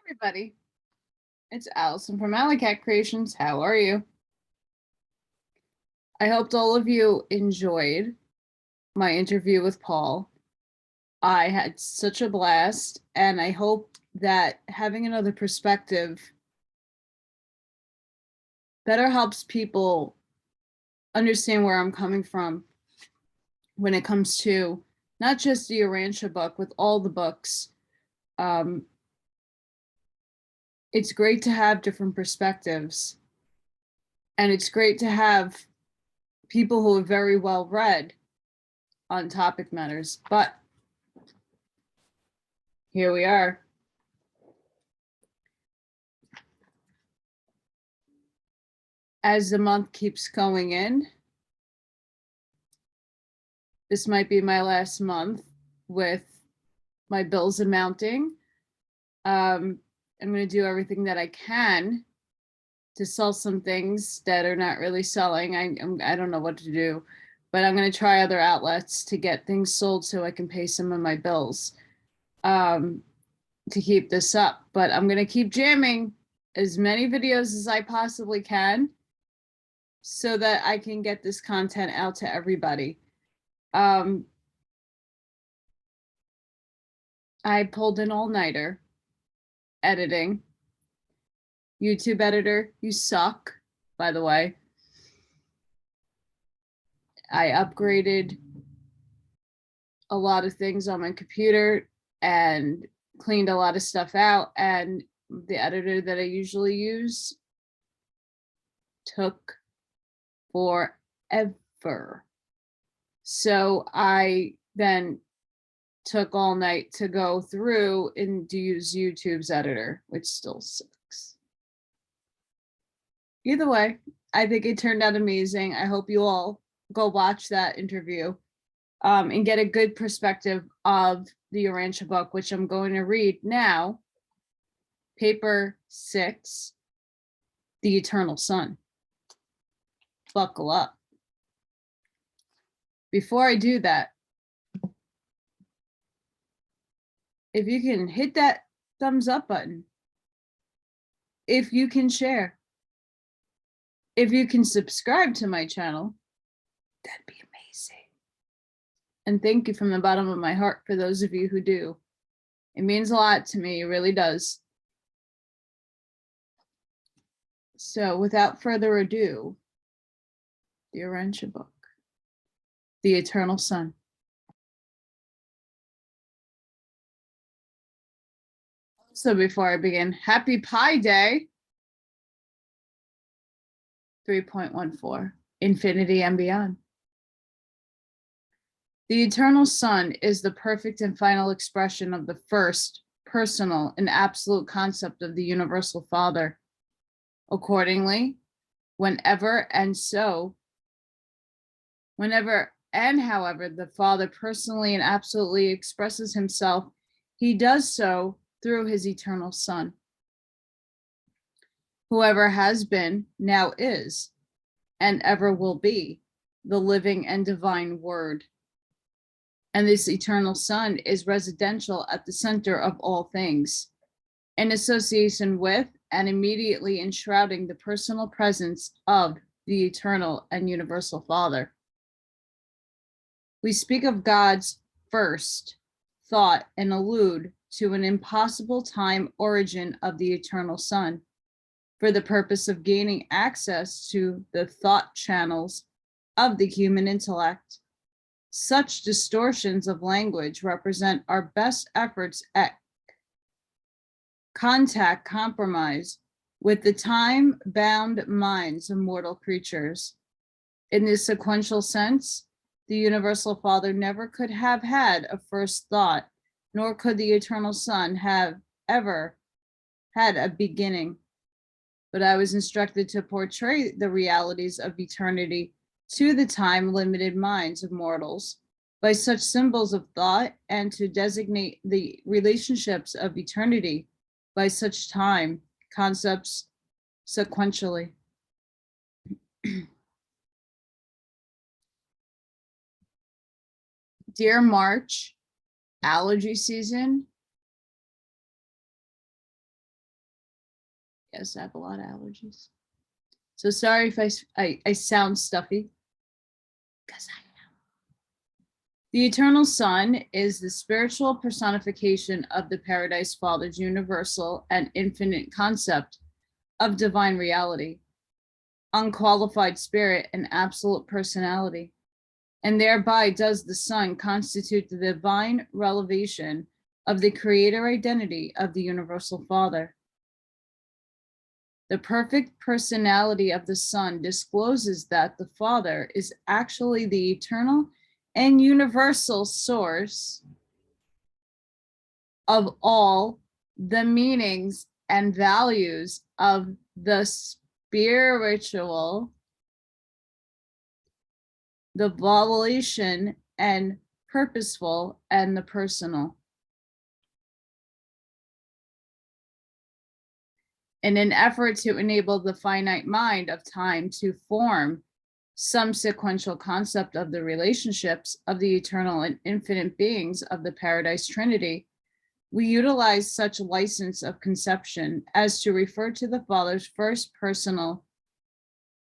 everybody. It's Allison from Allykatkreations. How are you? I hoped all of you enjoyed my interview with Paul. I had such a blast, and I hope that having another perspective better helps people understand where I'm coming from when it comes to not just the Urantia book, with all the books. It's great to have different perspectives, and it's great to have people who are very well read on topic matters, but here we are. As the month keeps going in, this might be my last month with my bills amounting. I'm going to do everything that I can to sell some things that are not really selling. I don't know what to do, but I'm going to try other outlets to get things sold so I can pay some of my bills to keep this up. But I'm going to keep jamming as many videos as I possibly can so that I can get this content out to everybody. I pulled an all-nighter editing. YouTube editor, you suck, by the way. I upgraded a lot of things on my computer and cleaned a lot of stuff out, and the editor that I usually use took forever. So I then took all night to go through and to use YouTube's editor, which still sucks. Either way, I think it turned out amazing. I hope you all go watch that interview and get a good perspective of the Urantia book, which I'm going to read now. Paper 6, The Eternal Sun. Buckle up. Before I do that, if you can hit that thumbs up button, if you can share, if you can subscribe to my channel, that'd be amazing. And thank you from the bottom of my heart for those of you who do. It means a lot to me, it really does. So without further ado, the Urantia book, The Eternal Sun. So before I begin, happy Pi Day. 3.14, Infinity and Beyond. The Eternal Sun is the perfect and final expression of the first, personal, and absolute concept of the Universal Father. Accordingly, whenever and however the Father personally and absolutely expresses himself, he does so through his eternal Son. Whoever has been, now is, and ever will be, the living and divine Word. And this eternal Sun is residential at the center of all things, in association with and immediately enshrouding the personal presence of the eternal and universal Father. We speak of God's first thought and allude to an impossible time origin of the eternal Sun for the purpose of gaining access to the thought channels of the human intellect. Such distortions of language represent our best efforts at compromise with the time-bound minds of mortal creatures. In this sequential sense, the Universal Father never could have had a first thought, nor could the Eternal Son have ever had a beginning. But I was instructed to portray the realities of eternity to the time-limited minds of mortals by such symbols of thought, and to designate the relationships of eternity by such time concepts sequentially. Dear March, allergy season, Yes, I have a lot of allergies. So sorry if I sound stuffy. Because I am. The eternal Son is the spiritual personification of the Paradise Father's universal and infinite concept of divine reality, unqualified spirit, and absolute personality. And thereby does the Son constitute the divine revelation of the creator identity of the universal Father. The perfect personality of the Son discloses that the Father is actually the eternal and universal source of all the meanings and values of the spiritual, the volition and purposeful, and the personal. In an effort to enable the finite mind of time to form some sequential concept of the relationships of the eternal and infinite beings of the Paradise Trinity, we utilize such license of conception as to refer to the Father's first personal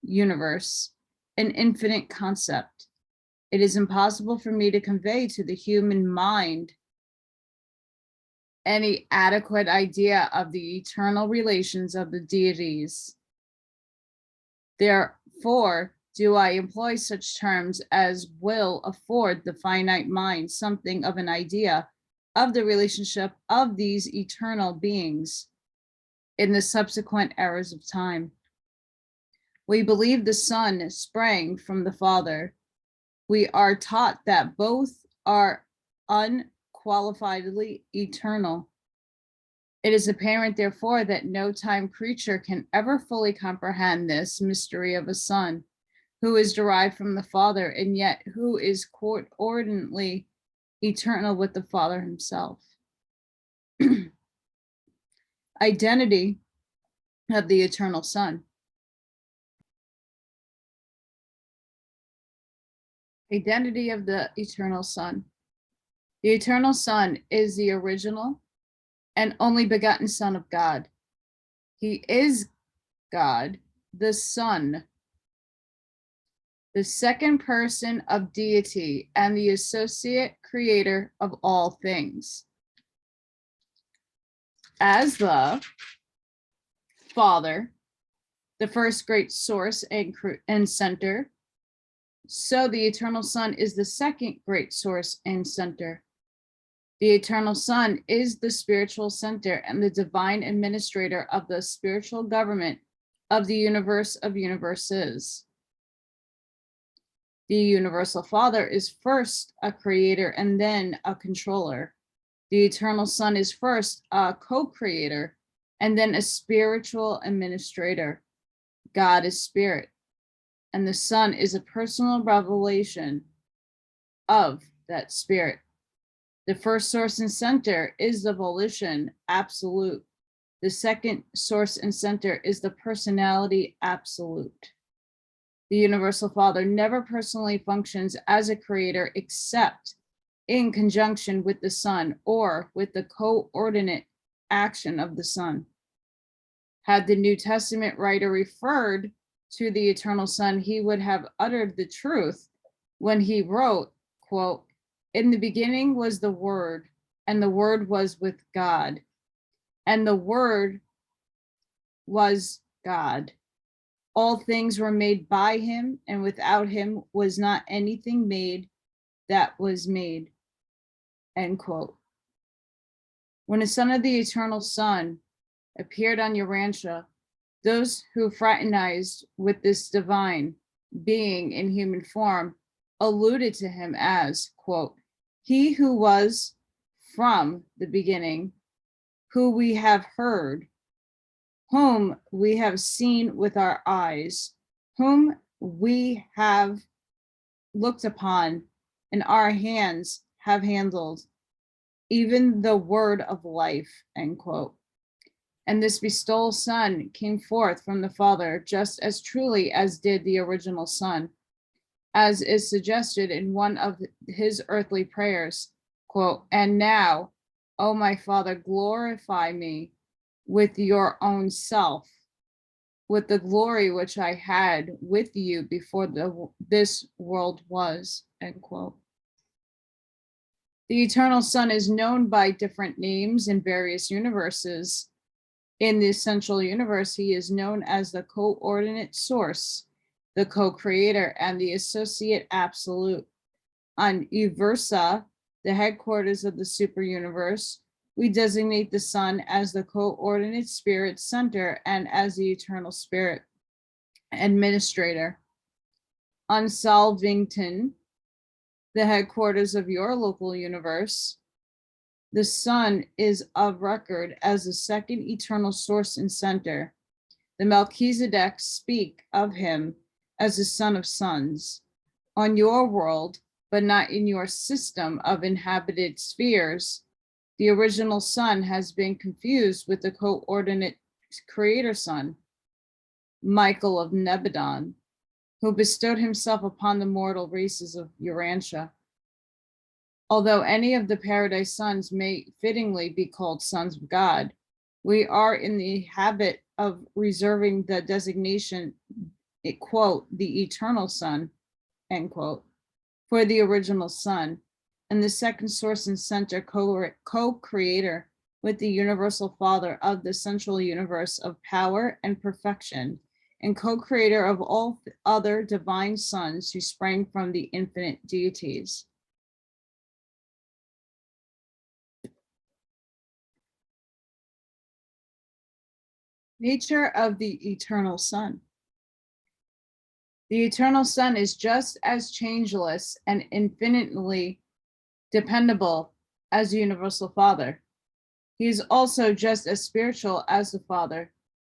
universe, an infinite concept. It is impossible for me to convey to the human mind any adequate idea of the eternal relations of the deities. Therefore, do I employ such terms as will afford the finite mind something of an idea of the relationship of these eternal beings in the subsequent eras of time. We believe the Son sprang from the Father. We are taught that both are unqualifiedly eternal. It is apparent, therefore, that no time creature can ever fully comprehend this mystery of a Son who is derived from the Father, and yet who is coordinately eternal with the Father himself. Identity of the eternal Son. Identity of the eternal Son. The eternal Son is the original and only begotten Son of God. He is God, the Son, the second person of deity and the associate creator of all things. As the Father, the first great source and center, so the eternal Son is the second great source and center. The eternal Son is the spiritual center and the divine administrator of the spiritual government of the universe of universes. The universal Father is first a creator and then a controller. The eternal Son is first a co-creator and then a spiritual administrator. God is spirit, and the Son is a personal revelation of that spirit. The first source and center is the volition absolute. The second source and center is the personality absolute. The universal Father never personally functions as a creator except in conjunction with the Son or with the coordinate action of the Son. Had the New Testament writer referred to the eternal Son, he would have uttered the truth when he wrote, quote, "In the beginning was the Word, and the Word was with God, and the Word was God. All things were made by him, and without him was not anything made that was made," end quote. When a son of the eternal Son appeared on Urantia, those who fraternized with this divine being in human form alluded to him as, quote, "He who was from the beginning, who we have heard, whom we have seen with our eyes, whom we have looked upon, and our hands have handled, even the word of life," end quote. And this bestowal Son came forth from the Father just as truly as did the original Son, as is suggested in one of his earthly prayers, quote, "And now, O my Father, glorify me with your own self," with the glory which I had with you before this world was, end quote. The eternal Son is known by different names in various universes. In the essential universe, he is known as the coordinate source, the co-creator, and the associate absolute. On Uversa, the headquarters of the super universe, we designate the Son as the coordinate spirit center and as the eternal spirit administrator. On Salvington, the headquarters of your local universe, the Son is of record as the second eternal source and center. The Melchizedek speak of him as the son of sons. On your world, but not in your system of inhabited spheres, the original Son has been confused with the coordinate creator Son, Michael of Nebadon, who bestowed himself upon the mortal races of Urantia. Although any of the paradise sons may fittingly be called sons of God, we are in the habit of reserving the designation, quote, the eternal Son, end quote, for the original Son, and the second source and center co-creator with the universal Father of the central universe of power and perfection, and co-creator of all other divine sons who sprang from the infinite deities. Nature of the eternal Son. The eternal Son is just as changeless and infinitely dependable as the universal Father. He is also just as spiritual as the Father,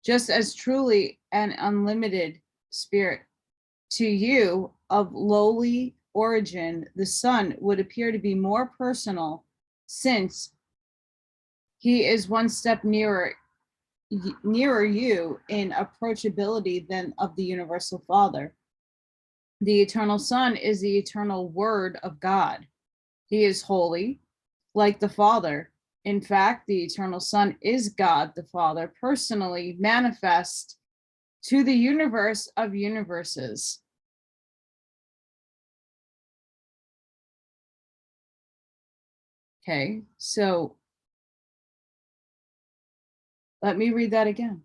just as truly an unlimited spirit. To you, of lowly origin, the Son would appear to be more personal, since he is one step nearer you in approachability than of the universal Father. The eternal Son is the eternal Word of God. He is holy, like the Father. In fact, the eternal Son is God the Father, personally manifest to the universe of universes. Okay, so let me read that again.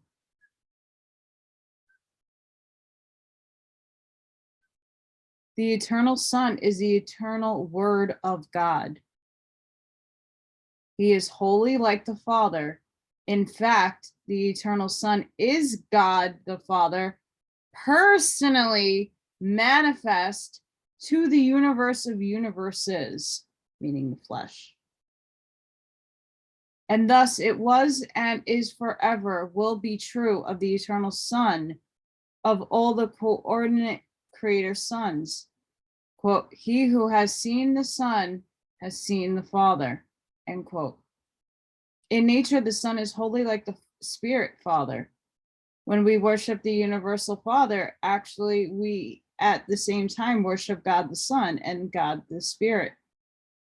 The eternal Son is the eternal Word of God. He is holy like the Father. In fact, the eternal Son is God the Father, personally manifest to the universe of universes, meaning the flesh. And thus it was and is forever will be true of the eternal Son of all the coordinate creator sons. Quote, he who has seen the Son has seen the Father, end quote. In nature, the Son is wholly like the Spirit Father. When we worship the universal Father, actually we at the same time worship God the Son and God the Spirit.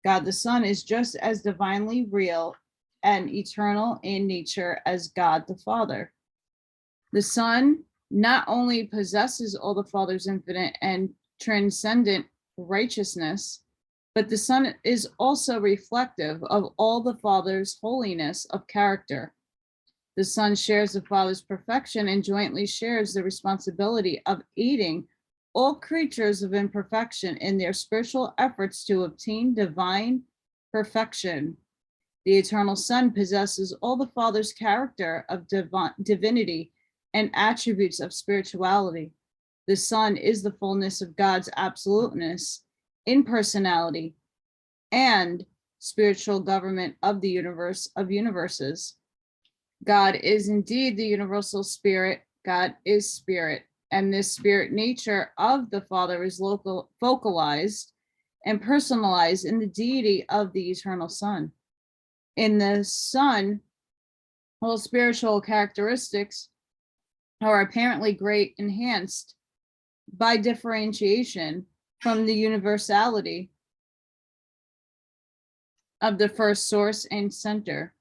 God the Son is just as divinely real and eternal in nature as God the Father. The Son not only possesses all the Father's infinite and transcendent righteousness, but the Son is also reflective of all the Father's holiness of character. The Son shares the Father's perfection and jointly shares the responsibility of aiding all creatures of imperfection in their spiritual efforts to obtain divine perfection. The eternal Son possesses all the Father's character of divinity and attributes of spirituality. The Son is the fullness of God's absoluteness in personality and spiritual government of the universe of universes. God is indeed the universal spirit. God is spirit, and this spirit nature of the Father is focalized and personalized in the deity of the eternal Son. In the Son, all spiritual characteristics are apparently great enhanced by differentiation from the universality of the first source and center.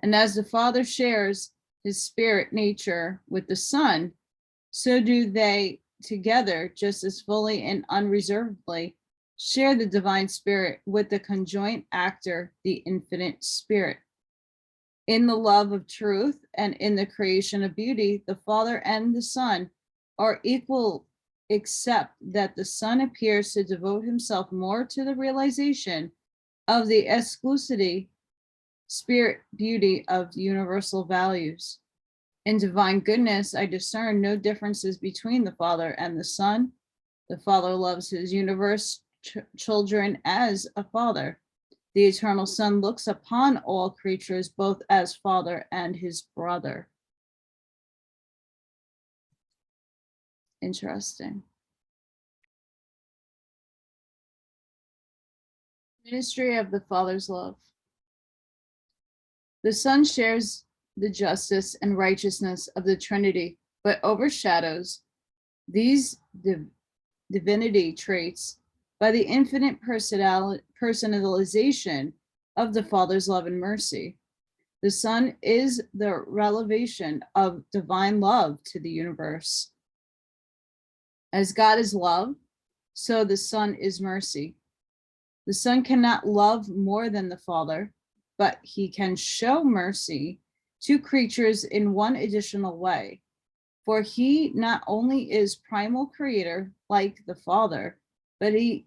And as the Father shares his spirit nature with the Son, so do they together just as fully and unreservedly share the divine spirit with the conjoint actor, the infinite spirit. In the love of truth and in the creation of beauty, the Father and the Son are equal, except that the Son appears to devote himself more to the realization of the exclusivity, spirit beauty of universal values. In divine goodness, I discern no differences between the Father and the Son. The Father loves his universe children as a father. The eternal Son looks upon all creatures both as father and his brother. Interesting. Ministry of the Father's love. The Son shares the justice and righteousness of the Trinity, but overshadows these divinity traits by the infinite personalization of the Father's love and mercy. The Son is the revelation of divine love to the universe. As God is love, so the Son is mercy. The Son cannot love more than the Father, but he can show mercy to creatures in one additional way. For he not only is primal creator like the Father, but he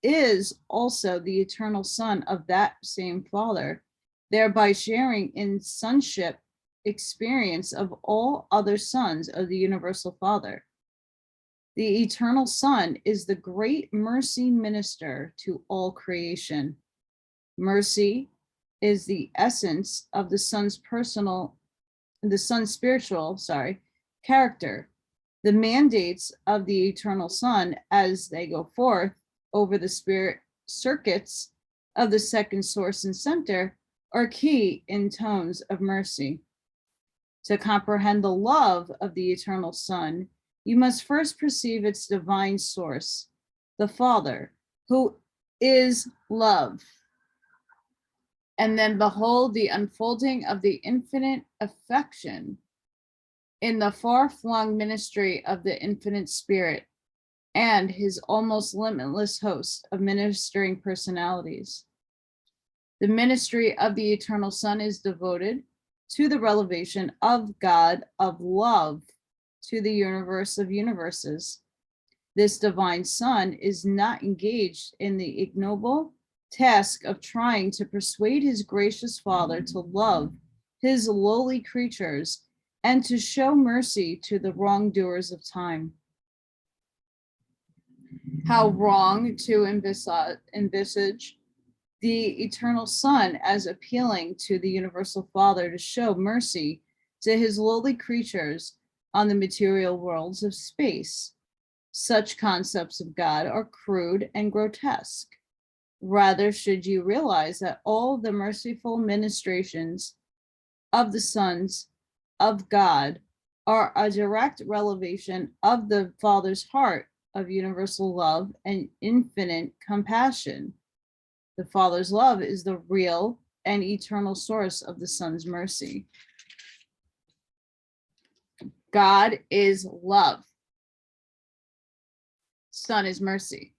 is also the eternal Son of that same Father, thereby sharing in sonship experience of all other sons of the universal Father. The eternal Son is the great mercy minister to all creation. Mercy is the essence of the Son's spiritual character. The mandates of the eternal Son as they go forth over the spirit circuits of the second source and center are key in tones of mercy. To comprehend the love of the eternal Son, you must first perceive its divine source, the Father, who is love, and then behold the unfolding of the infinite affection in the far-flung ministry of the infinite spirit and his almost limitless host of ministering personalities. The ministry of the eternal Son is devoted to the revelation of God of love to the universe of universes. This divine Son is not engaged in the ignoble task of trying to persuade his gracious Father to love his lowly creatures and to show mercy to the wrongdoers of time. How wrong to envisage the eternal Son as appealing to the universal Father to show mercy to his lowly creatures on the material worlds of space. Such concepts of God are crude and grotesque. Rather, should you realize that all the merciful ministrations of the sons of God are a direct revelation of the Father's heart of universal love and infinite compassion. The Father's love is the real and eternal source of the Son's mercy. God is love. Son is mercy.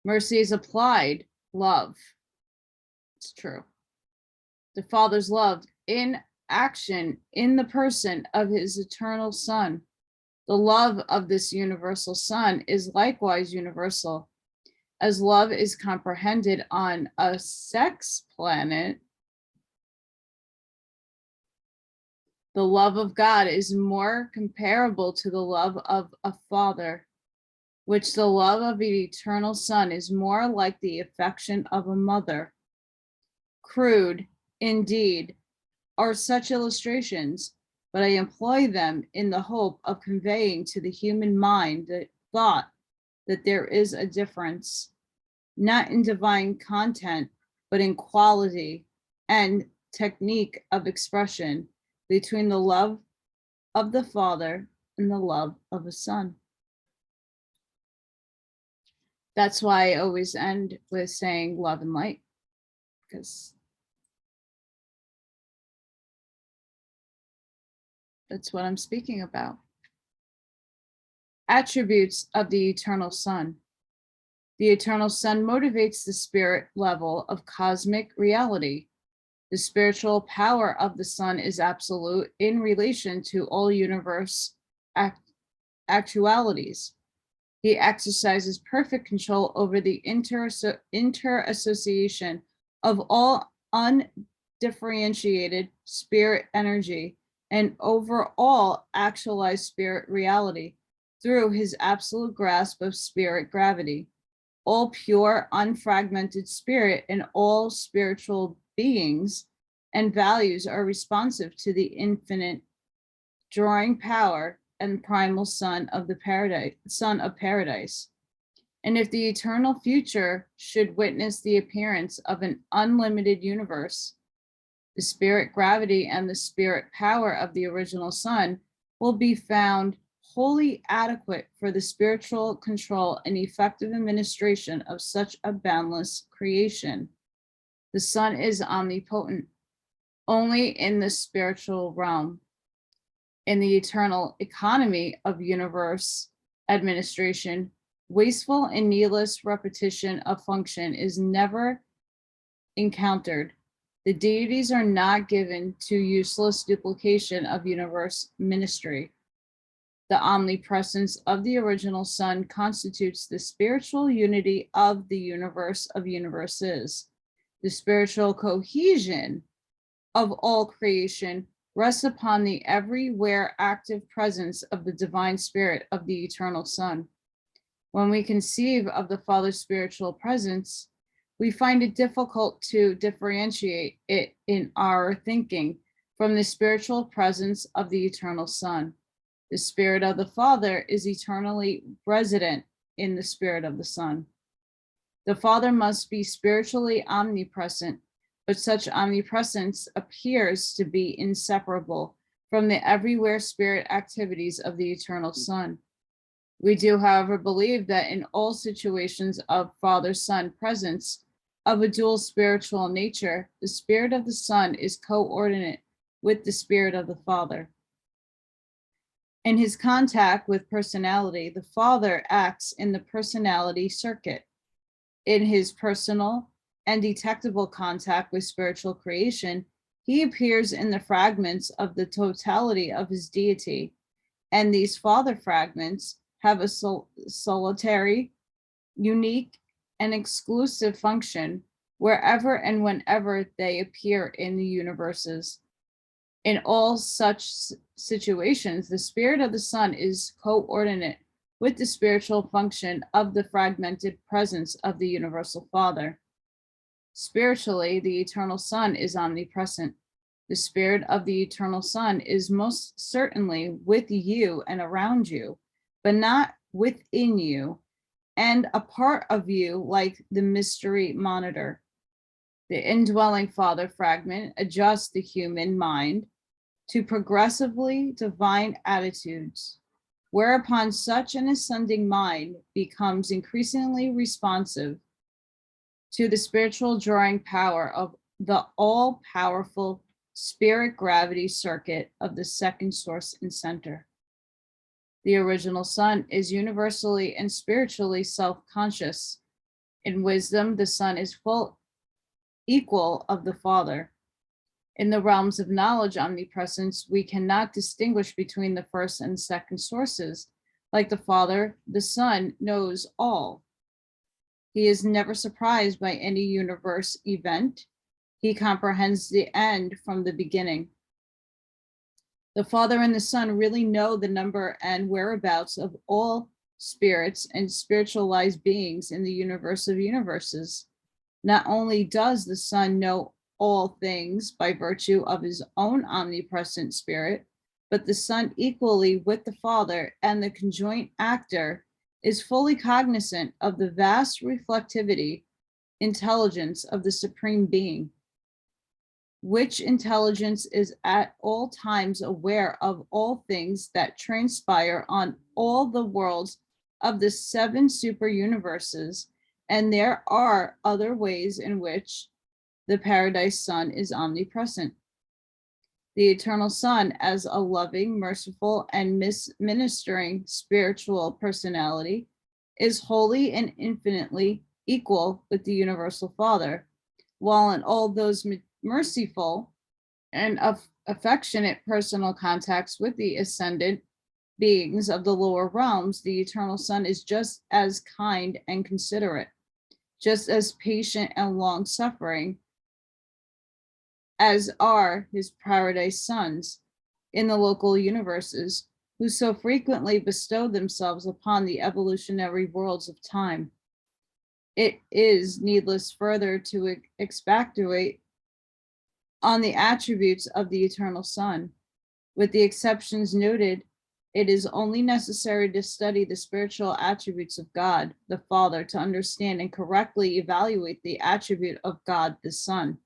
Mercy is applied love. It's true. The Father's love in action in the person of his eternal Son. The love of this universal Son is likewise universal. As love is comprehended on a sex planet, the love of God is more comparable to the love of a father, which the love of the eternal Son is more like the affection of a mother. Crude, indeed, are such illustrations, but I employ them in the hope of conveying to the human mind the thought that there is a difference, not in divine content, but in quality and technique of expression between the love of the Father and the love of a Son. That's why I always end with saying love and light, because That's what I'm speaking about. Attributes of the eternal Son. The eternal Son motivates the spirit level of cosmic reality. The spiritual power of the Son is absolute in relation to all universe actualities. He exercises perfect control over the interassociation of all undifferentiated spirit energy and over all actualized spirit reality through his absolute grasp of spirit gravity. All pure, unfragmented spirit and all spiritual beings and values are responsive to the infinite drawing power and primal son of paradise. And if the eternal future should witness the appearance of an unlimited universe, the spirit gravity and the spirit power of the original Son will be found wholly adequate for the spiritual control and effective administration of such a boundless creation. The Son is omnipotent only in the spiritual realm. In the eternal economy of universe administration, wasteful and needless repetition of function is never encountered. The deities are not given to useless duplication of universe ministry. The omnipresence of the original Son constitutes the spiritual unity of the universe of universes. The spiritual cohesion of all creation rests upon the everywhere active presence of the divine spirit of the eternal Son. When we conceive of the Father's spiritual presence, we find it difficult to differentiate it in our thinking from the spiritual presence of the eternal Son. The spirit of the Father is eternally resident in the spirit of the Son. The Father must be spiritually omnipresent, but such omnipresence appears to be inseparable from the everywhere spirit activities of the eternal Son. We do, however, believe that in all situations of Father-Son presence of a dual spiritual nature, the spirit of the Son is coordinate with the spirit of the Father. In his contact with personality, the Father acts in the personality circuit. In his personal and detectable contact with spiritual creation, he appears in the fragments of the totality of his deity, and these Father fragments have a solitary, unique, and exclusive function wherever and whenever they appear in the universes. In all such situations, the spirit of the Son is coordinate with the spiritual function of the fragmented presence of the universal Father. Spiritually, the eternal Son is omnipresent. The spirit of the eternal Son is most certainly with you and around you, but not within you and a part of you like the mystery monitor. The indwelling Father fragment adjusts the human mind to progressively divine attitudes, whereupon such an ascending mind becomes increasingly responsive to the spiritual drawing power of the all-powerful spirit gravity circuit of the second source and center. The original Son is universally and spiritually self-conscious. In wisdom, the Son is full equal of the Father. In the realms of knowledge omnipresence, we cannot distinguish between the first and second sources. Like the Father, the Son knows all. He is never surprised by any universe event. He comprehends the end from the beginning. The Father and the Son really know the number and whereabouts of all spirits and spiritualized beings in the universe of universes. Not only does the Son know all things by virtue of his own omnipresent spirit, but the Son, equally with the Father and the conjoint actor, is fully cognizant of the vast reflectivity intelligence of the Supreme Being, which intelligence is at all times aware of all things that transpire on all the worlds of the 7 super universes, and there are other ways in which the Paradise Son is omnipresent. The eternal Son, as a loving, merciful, and ministering spiritual personality, is wholly and infinitely equal with the universal Father, while in all those merciful and affectionate personal contacts with the ascended beings of the lower realms, the eternal Son is just as kind and considerate, just as patient and long-suffering as are his paradise sons in the local universes, who so frequently bestow themselves upon the evolutionary worlds of time. It is needless further to expatiate on the attributes of the eternal Son. With the exceptions noted, it is only necessary to study the spiritual attributes of God, the Father, to understand and correctly evaluate the attribute of God, the Son.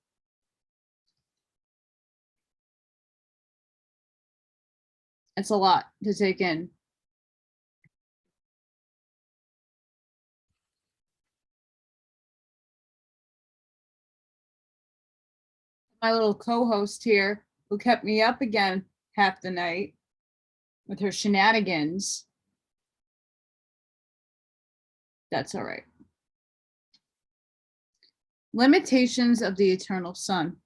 It's a lot to take in. My little co-host here, who kept me up again half the night with her shenanigans. That's all right. Limitations of the eternal Son.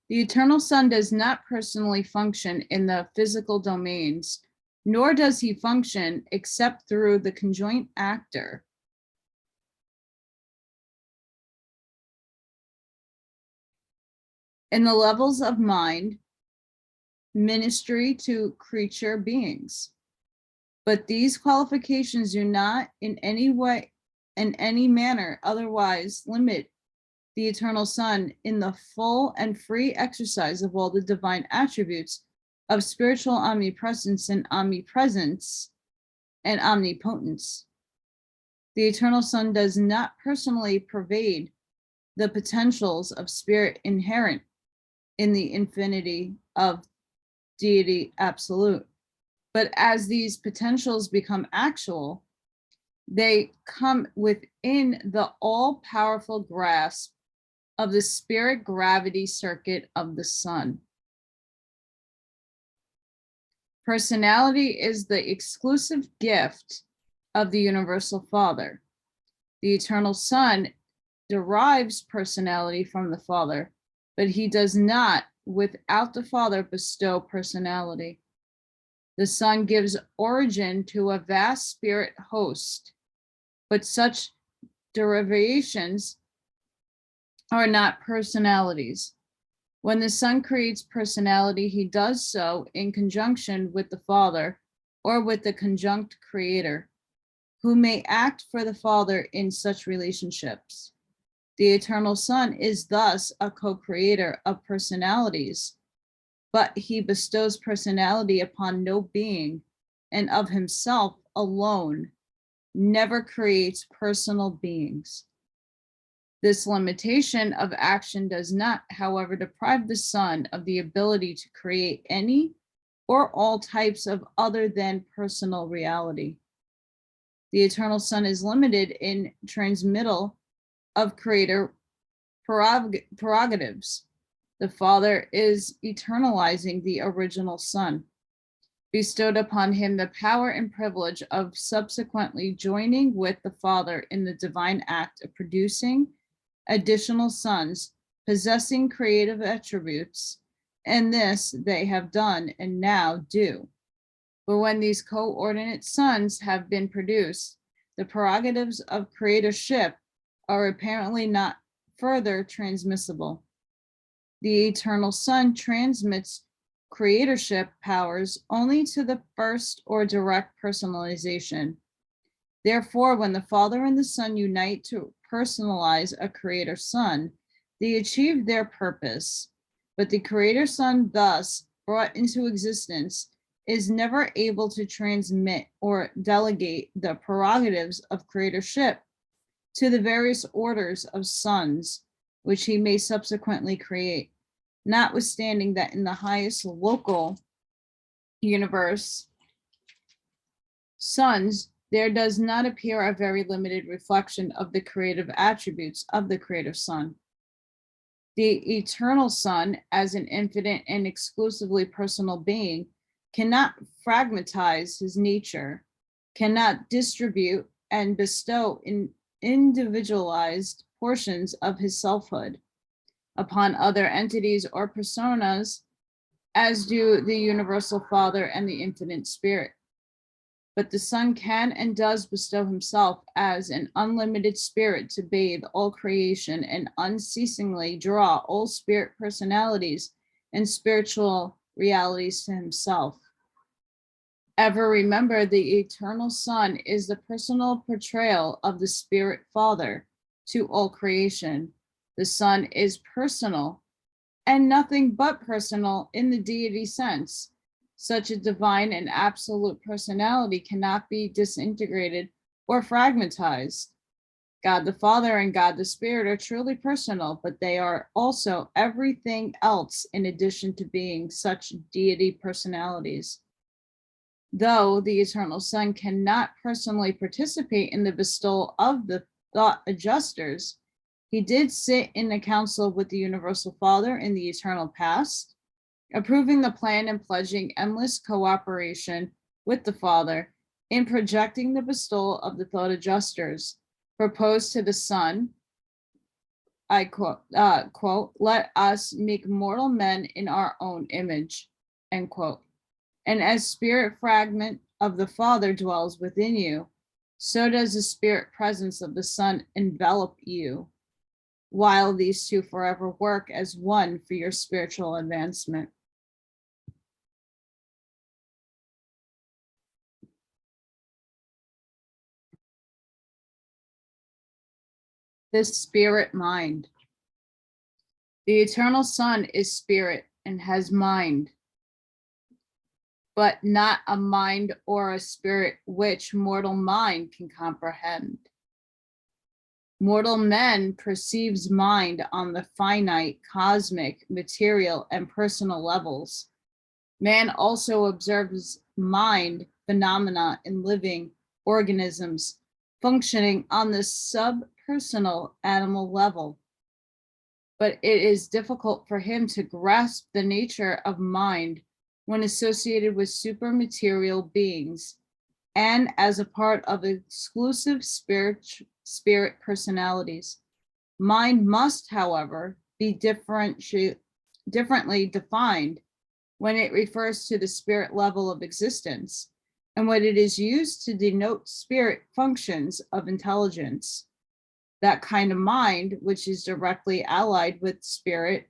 The eternal Son does not personally function in the physical domains, nor does he function except through the conjoint actor. In the levels of mind, ministry to creature beings. But these qualifications do not in any way, in any manner, otherwise limit the eternal Son in the full and free exercise of all the divine attributes of spiritual omnipresence and omnipotence. The eternal Son does not personally pervade the potentials of spirit inherent in the infinity of deity absolute. But as these potentials become actual, they come within the all-powerful grasp of the spirit gravity circuit of the Son. Personality is the exclusive gift of the universal Father. The eternal Son derives personality from the Father, but he does not, without the Father, bestow personality. The Son gives origin to a vast spirit host, but such derivations are not personalities. When the Son creates personality, he does so in conjunction with the Father or with the conjunct creator, who may act for the Father in such relationships. The eternal Son is thus a co-creator of personalities, but he bestows personality upon no being, and of himself alone never creates personal beings. This limitation of action does not, however, deprive the Son of the ability to create any or all types of other than personal reality. The eternal Son is limited in transmittal of creator prerogatives. The Father is eternalizing the original Son, bestowed upon him the power and privilege of subsequently joining with the Father in the divine act of producing additional sons possessing creative attributes, and this they have done and now do. But when these coordinate sons have been produced, the prerogatives of creatorship are apparently not further transmissible. The eternal Son transmits creatorship powers only to the first or direct personalization. Therefore, when the Father and the Son unite to personalize a creator Son, they achieve their purpose. But the creator Son thus brought into existence is never able to transmit or delegate the prerogatives of creatorship to the various orders of sons, which he may subsequently create, notwithstanding that in the highest local universe, sons, there does not appear a very limited reflection of the creative attributes of the creative Son. The eternal Son, as an infinite and exclusively personal being, cannot fragmentize his nature, cannot distribute and bestow in individualized portions of his selfhood upon other entities or personas, as do the universal Father and the infinite Spirit. But the Son can and does bestow himself as an unlimited spirit to bathe all creation and unceasingly draw all spirit personalities and spiritual realities to himself. Ever remember, the eternal Son is the personal portrayal of the Spirit Father to all creation. The Son is personal and nothing but personal in the deity sense. Such a divine and absolute personality cannot be disintegrated or fragmentized. God the Father and God the Spirit are truly personal, but they are also everything else in addition to being such deity personalities. Though the eternal Son cannot personally participate in the bestowal of the thought adjusters, he did sit in the council with the universal Father in the eternal past, approving the plan and pledging endless cooperation with the Father in projecting the bestowal of the thought adjusters, proposed to the Son, I quote, let us make mortal men in our own image, end quote. And as spirit fragment of the Father dwells within you, so does the spirit presence of the Son envelop you, while these two forever work as one for your spiritual advancement. This spirit mind. The eternal Son is spirit and has mind, but not a mind or a spirit which mortal mind can comprehend. Mortal man perceives mind on the finite, cosmic, material, and personal levels. Man also observes mind phenomena in living organisms functioning on the subpersonal animal level. But it is difficult for him to grasp the nature of mind when associated with supermaterial beings and as a part of exclusive spirit personalities. Mind must, however, be differently defined when it refers to the spirit level of existence and when it is used to denote spirit functions of intelligence. That kind of mind, which is directly allied with spirit,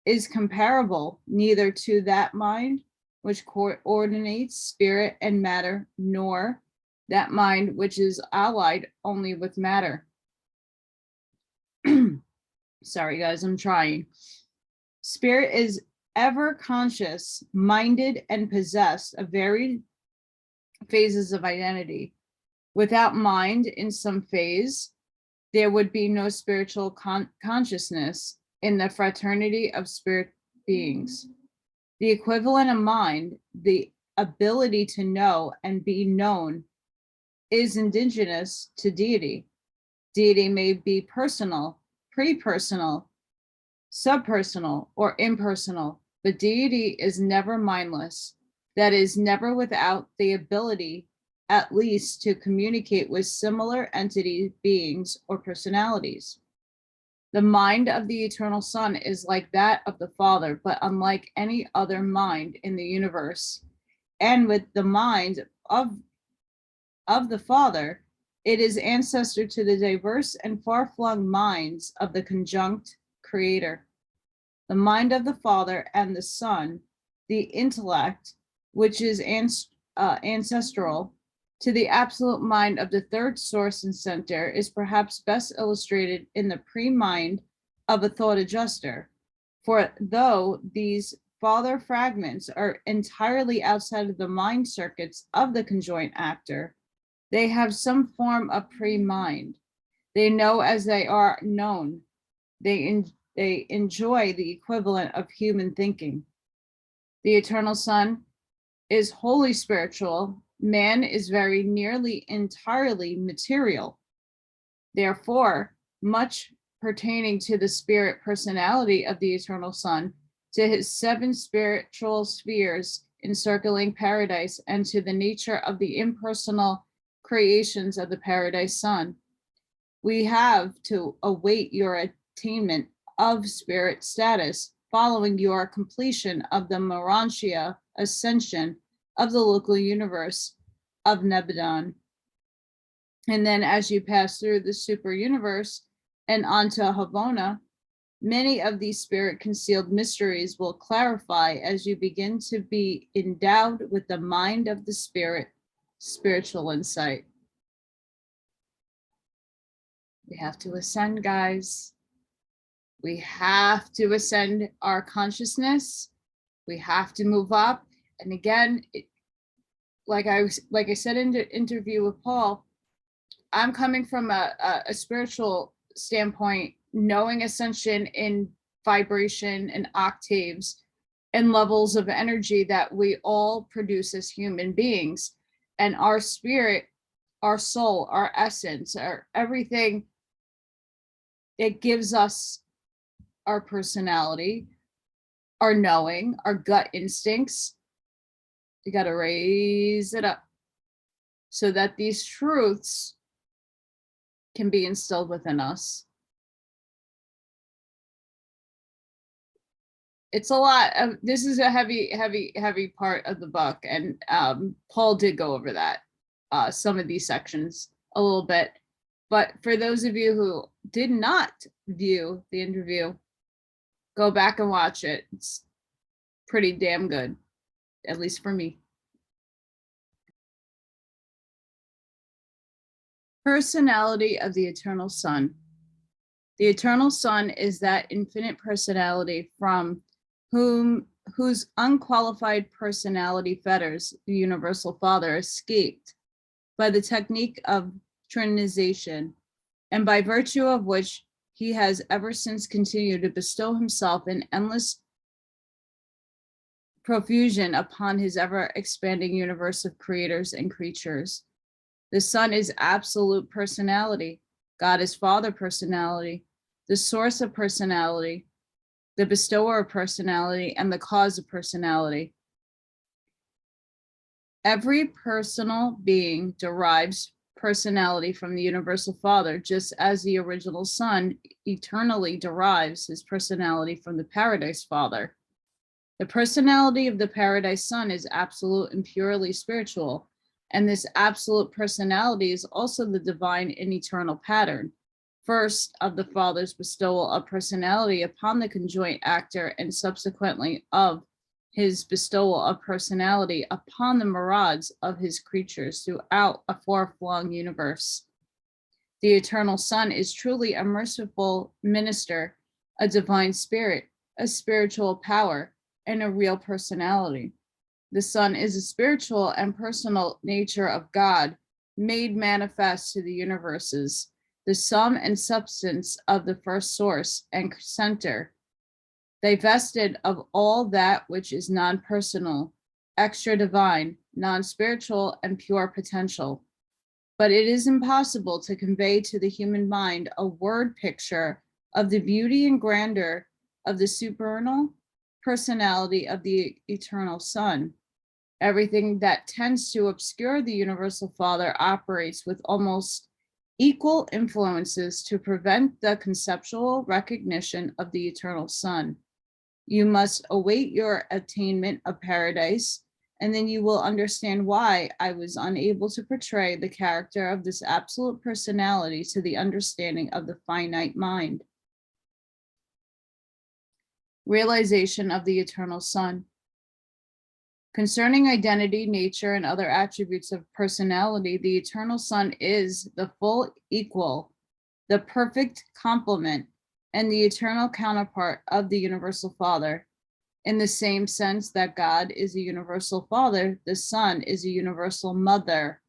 is comparable neither to that mind which coordinates spirit and matter, nor that mind which is allied only with matter. Sorry, guys, I'm trying. Spirit is ever conscious, minded, and possessed of varied phases of identity. Without mind in some phase, there would be no spiritual consciousness in the fraternity of spirit beings. The equivalent of mind, the ability to know and be known, is indigenous to deity. Deity may be personal, pre-personal, subpersonal, or impersonal, but deity is never mindless. That is, never without the ability, at least, to communicate with similar entity, beings, or personalities. The mind of the eternal Son is like that of the Father, but unlike any other mind in the universe. And with the mind of the Father, it is ancestor to the diverse and far-flung minds of the conjunct Creator. The mind of the Father and the Son, the intellect, which is ancestral to the absolute mind of the third source and center, is perhaps best illustrated in the pre-mind of a thought adjuster. For though these father fragments are entirely outside of the mind circuits of the conjoint actor, they have some form of pre-mind. They know as they are known. They enjoy the equivalent of human thinking. The eternal Son is wholly spiritual. Man is very nearly entirely material. Therefore, much pertaining to the spirit personality of the eternal Son, to his 7 spiritual spheres encircling paradise, and to the nature of the impersonal creations of the paradise Son. We have to await your attainment of spirit status following your completion of the Urantia ascension of the local universe of Nebadon. And then as you pass through the super universe and onto Havona, many of these spirit concealed mysteries will clarify as you begin to be endowed with the mind of the spirit, spiritual insight. We have to ascend, guys. We have to ascend our consciousness. We have to move up. And again, like I said in the interview with Paul, I'm coming from a spiritual standpoint, knowing ascension in vibration and octaves and levels of energy that we all produce as human beings. And our spirit, our soul, our essence, our everything, it gives us our personality, our knowing, our gut instincts. You got to raise it up so that these truths can be instilled within us. It's a lot of, this is a heavy part of the book. And Paul did go over that, some of these sections a little bit. But for those of you who did not view the interview, go back and watch it. It's pretty damn good, at least for me. Personality of the eternal Son. The eternal Son is that infinite personality from whose unqualified personality fetters the universal Father escaped by the technique of trinization, and by virtue of which he has ever since continued to bestow himself in endless profusion upon his ever expanding universe of creators and creatures. The Son is absolute personality. God is Father personality, the source of personality, the bestower of personality, and the cause of personality. Every personal being derives personality from the universal Father, just as the original Son eternally derives his personality from the Paradise Father. The personality of the Paradise Son is absolute and purely spiritual, and this absolute personality is also the divine and eternal pattern, first of the Father's bestowal of personality upon the conjoint actor, and subsequently of his bestowal of personality upon the myriads of his creatures throughout a far-flung universe. The eternal Son is truly a merciful minister, a divine spirit, a spiritual power, and a real personality. The Son is a spiritual and personal nature of God, made manifest to the universes, the sum and substance of the first source and center, divested of all that which is non-personal, extra-divine, non-spiritual, and pure potential. But it is impossible to convey to the human mind a word picture of the beauty and grandeur of the supernal personality of the eternal Son. Everything that tends to obscure the universal Father operates with almost equal influences to prevent the conceptual recognition of the eternal Son. You must await your attainment of paradise, and then you will understand why I was unable to portray the character of this absolute personality to the understanding of the finite mind. Realization of the eternal Son. Concerning identity, nature, and other attributes of personality, the eternal Son is the full equal, the perfect complement, and the eternal counterpart of the universal Father. In the same sense that God is a universal Father, the Son is a universal Mother.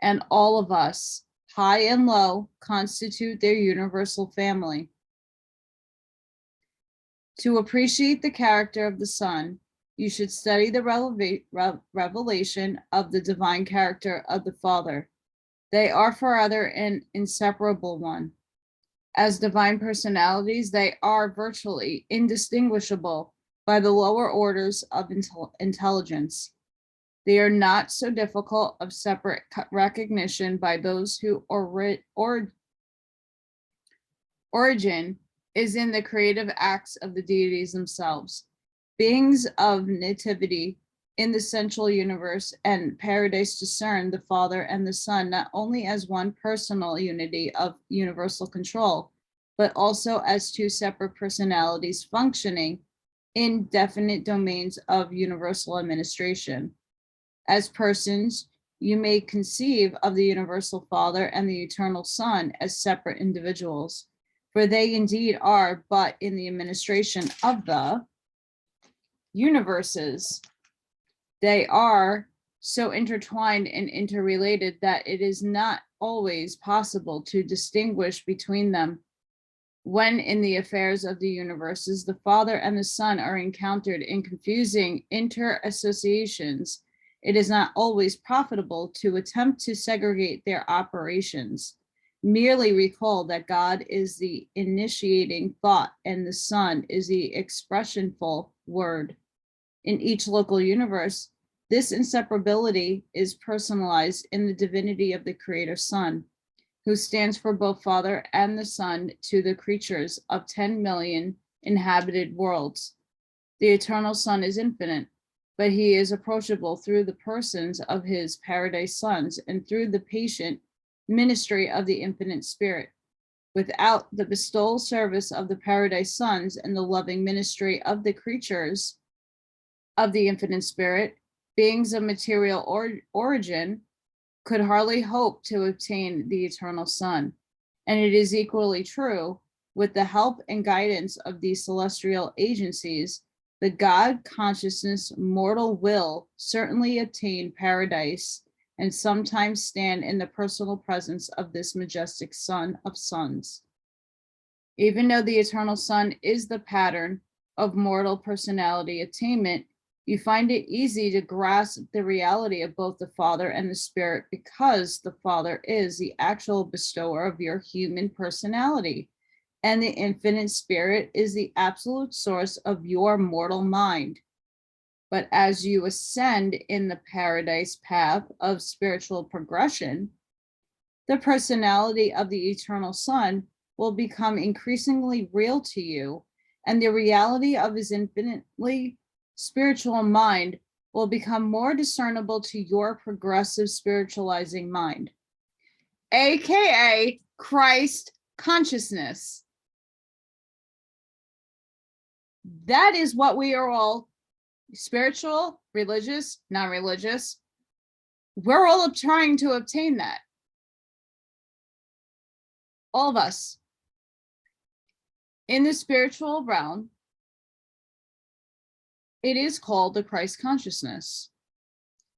And all of us, high and low, constitute their universal family. To appreciate the character of the Son, you should study the revelation of the divine character of the Father. They are forever an inseparable one. As divine personalities, they are virtually indistinguishable by the lower orders of intelligence. They are not so difficult of separate recognition by those who origin is in the creative acts of the deities themselves. Beings of nativity in the central universe and paradise discern the Father and the Son not only as one personal unity of universal control, but also as two separate personalities functioning in definite domains of universal administration. As persons, you may conceive of the universal Father and the eternal Son as separate individuals, for they indeed are but in the administration of the universes. They are so intertwined and interrelated that it is not always possible to distinguish between them. When in the affairs of the universes, the Father and the Son are encountered in confusing inter-associations, it is not always profitable to attempt to segregate their operations. Merely recall that God is the initiating thought and the Son is the expressionful word. In each local universe, this inseparability is personalized in the divinity of the Creator Son, who stands for both Father and the Son to the creatures of 10 million inhabited worlds. The eternal Son is infinite, but he is approachable through the persons of his paradise sons and through the patient ministry of the infinite Spirit. Without the bestowal service of the paradise sons and the loving ministry of the creatures of the infinite Spirit, beings of material origin could hardly hope to obtain the eternal Son. And it is equally true, with the help and guidance of these celestial agencies, the God consciousness mortal will certainly attain paradise and sometimes stand in the personal presence of this majestic Son of sons. Even though the eternal Son is the pattern of mortal personality attainment, you find it easy to grasp the reality of both the Father and the Spirit because the Father is the actual bestower of your human personality, and the infinite Spirit is the absolute source of your mortal mind. But as you ascend in the paradise path of spiritual progression, the personality of the eternal Son will become increasingly real to you, and the reality of his infinitely spiritual mind will become more discernible to your progressive spiritualizing mind, aka Christ consciousness. That is what we are all, spiritual, religious, non-religious. We're all trying to obtain that. All of us. In the spiritual realm, it is called the Christ consciousness.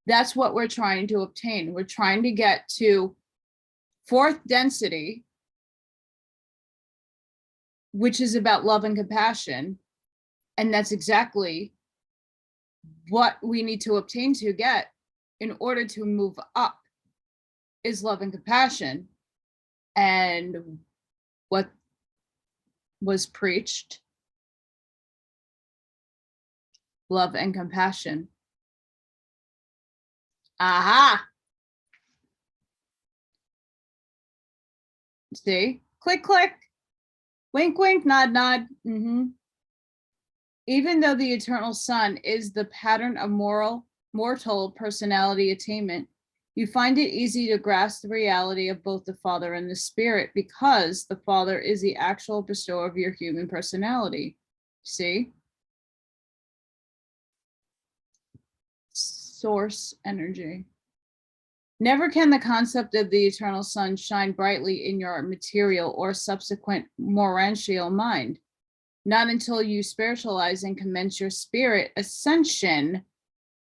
That's what we're trying to obtain. We're trying to get to fourth density, which is about love and compassion. And that's exactly what we need to obtain to get in order to move up is love and compassion. And what was preached, love and compassion. Aha. See, click, click, wink, wink, nod, nod. Even though the eternal Son is the pattern of mortal personality attainment, you find it easy to grasp the reality of both the Father and the Spirit because the Father is the actual bestower of your human personality. See? Source energy. Never can the concept of the eternal Son shine brightly in your material or subsequent morantial mind. Not until you spiritualize and commence your spirit ascension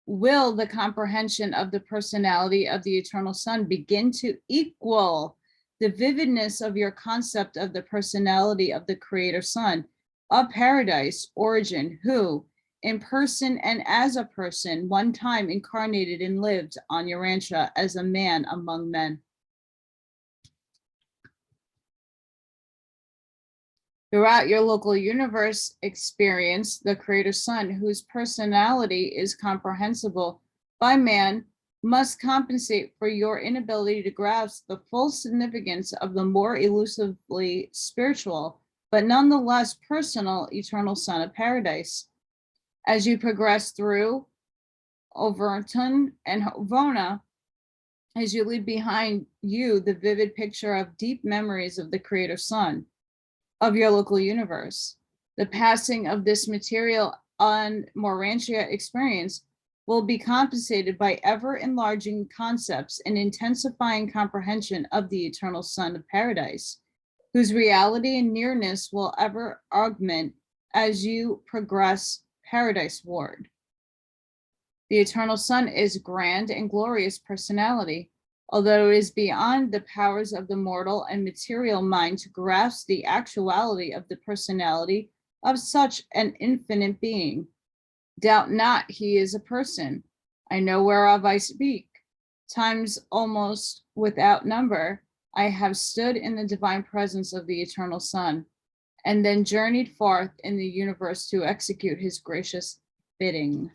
will the comprehension of the personality of the eternal Son begin to equal the vividness of your concept of the personality of the Creator Son of paradise origin, who, in person and as a person, one time incarnated and lived on Urantia as a man among men. Throughout your local universe experience, the Creator Son, whose personality is comprehensible by man, must compensate for your inability to grasp the full significance of the more elusively spiritual, but nonetheless personal, eternal Son of Paradise. As you progress through Overton and Havona, as you leave behind you the vivid picture of deep memories of the Creator Son of your local universe, the passing of this material on Urantia experience will be compensated by ever enlarging concepts and intensifying comprehension of the eternal Son of Paradise, whose reality and nearness will ever augment as you progress paradise-ward. The eternal Son is grand and glorious personality, although it is beyond the powers of the mortal and material mind to grasp the actuality of the personality of such an infinite being. Doubt not he is a person. I know whereof I speak. Times almost without number, I have stood in the divine presence of the eternal Son, and then journeyed forth in the universe to execute his gracious bidding.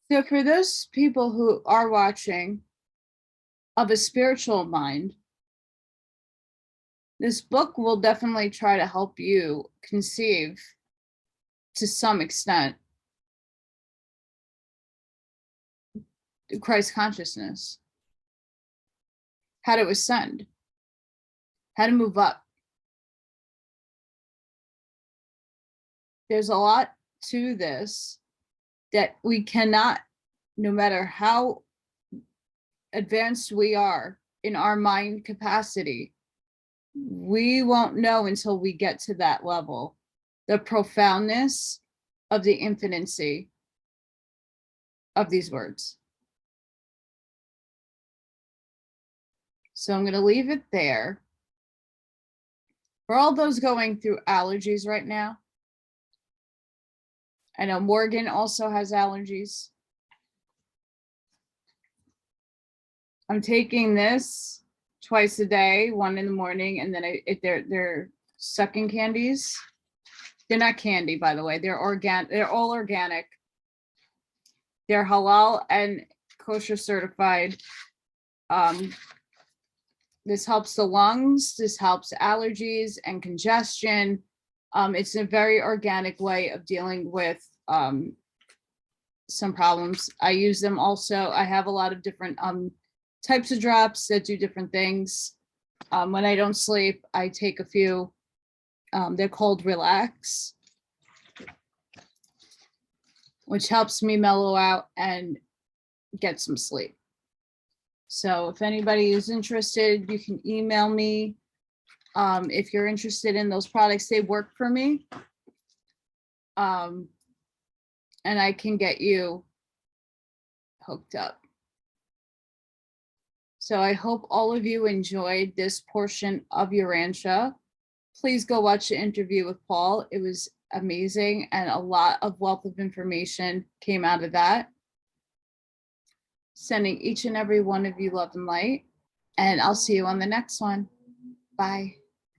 So for those people who are watching of a spiritual mind, this book will definitely try to help you conceive to some extent Christ consciousness, how to ascend, how to move up. There's a lot to this that we cannot, no matter how advanced we are in our mind capacity, we won't know until we get to that level, the profoundness of the infinity of these words. So I'm going to leave it there. For all those going through allergies right now, I know Morgan also has allergies. I'm taking this twice a day, one in the morning, and then they're sucking candies. They're not candy, by the way. They're organic. They're all organic. They're halal and kosher certified. This helps the lungs. This helps allergies and congestion. It's a very organic way of dealing with some problems. I use them also. I have a lot of different types of drops that do different things. When I don't sleep, I take a few. They're called Relax, which helps me mellow out and get some sleep. So if anybody is interested, you can email me. If you're interested in those products, they work for me. And I can get you hooked up. So I hope all of you enjoyed this portion of Urantia. Please go watch the interview with Paul. It was amazing, and a lot of wealth of information came out of that. Sending each and every one of you love and light, and I'll see you on the next one. Bye.